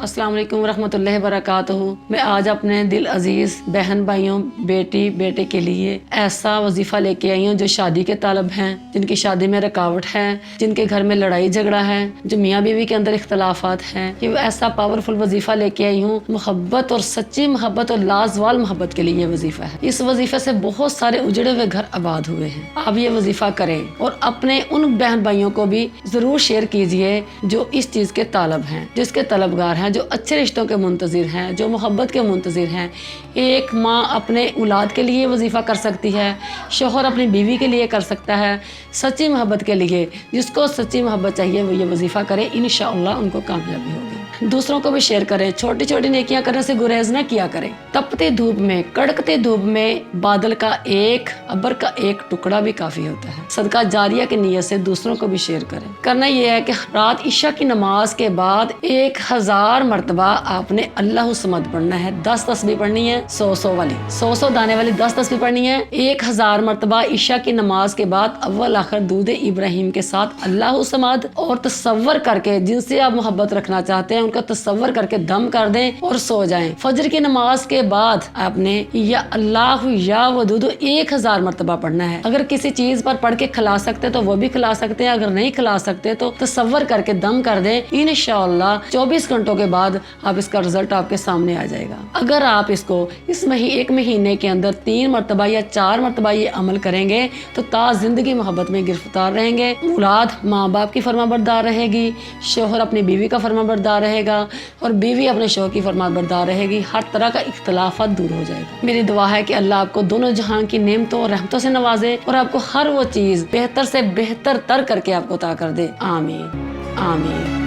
अस्सलाम वालेकुम रहमतुल्लाहि वबरकातुहू। मैं आज अपने दिल अजीज बहन भाइयों, बेटी बेटे के लिए ऐसा वजीफ़ा लेके आई हूँ जो शादी के तालब हैं, जिनकी शादी में रुकावट है, जिनके घर में लड़ाई झगड़ा है, जो मियाँ बीवी के अंदर इख्तलाफात हैं। ये ऐसा पावरफुल वजीफ़ा लेके आई हूँ। मोहब्बत और सच्ची मोहब्बत और लाजवाल मोहब्बत के लिए ये वजीफ़ा है। इस वजीफ़े से बहुत सारे उजड़े हुए घर आबाद हुए हैं। आप ये वजीफ़ा करें और अपने उन बहन भाइयों को भी ज़रूर शेयर कीजिए जो इस चीज़ के तालब हैं, जिसके तलबगार हैं, जो अच्छे रिश्तों के मुंतज़िर हैं, जो मोहब्बत के मुंतज़िर हैं। एक माँ अपने औलाद के लिए वजीफ़ा कर सकती है, शोहर अपनी बीवी के लिए कर सकता है। सच्ची मोहब्बत के लिए जिसको सच्ची मोहब्बत चाहिए वो ये वजीफ़ा करे, इंशाअल्लाह उनको कामयाबी होगी। दूसरों को भी शेयर करें। छोटी छोटी नेकियां करने से गुरेज न किया करें। तपती धूप में, कड़कती धूप में बादल का एक अबर का एक टुकड़ा भी काफ़ी होता है। सदका जारिया की नीयत से दूसरों को भी शेयर करें। करना यह है कि रात इशा की नमाज के बाद 1000 मरतबा आपने अल्लाह समद पढ़ना है। 10 तस्बीह पढ़नी है, 100 वाली, 100 दाने वाली 10 तस्बीह पढ़नी है। 1000 मरतबा इशा की नमाज के बाद अव्वल आखिर दूध इब्राहिम के साथ अल्लाह समद और तसव्वुर करके जिनसे आप मोहब्बत रखना चाहते हैं उनका तसव्वुर करके दम कर दें और सो जाएं। फजर की नमाज के बाद आपने या अल्लाह या वदूद 1000 मरतबा पढ़ना है। अगर किसी चीज पर पढ़ के खिला सकते तो वो भी खिला सकते हैं, अगर नहीं खिला सकते तो तसव्वुर करके दम कर दें। इंशाअल्लाह 24 घंटों के बाद आप इसका रिजल्ट आपके सामने आ जाएगा। अगर आप इसको एक महीने के अंदर 3 मरतबा या 4 मरतबा ये अमल करेंगे तो जिंदगी मोहब्बत में गिरफ्तार रहेंगे। औलाद माँ बाप की फरमाबरदार रहेगी, शोहर अपनी बीवी का फरमाबरदार रहेगा और बीवी अपने शोहर की फरमाबरदार रहेगी। हर तरह का इख्तलाफात दूर हो जाएगा। मेरी दुआ है कि अल्लाह आपको दोनों जहां की नेमतों और रहमतों से नवाजे और आपको हर वो चीज़ बेहतर से बेहतर तर करके आपको अता कर दे। आमीन आमीन।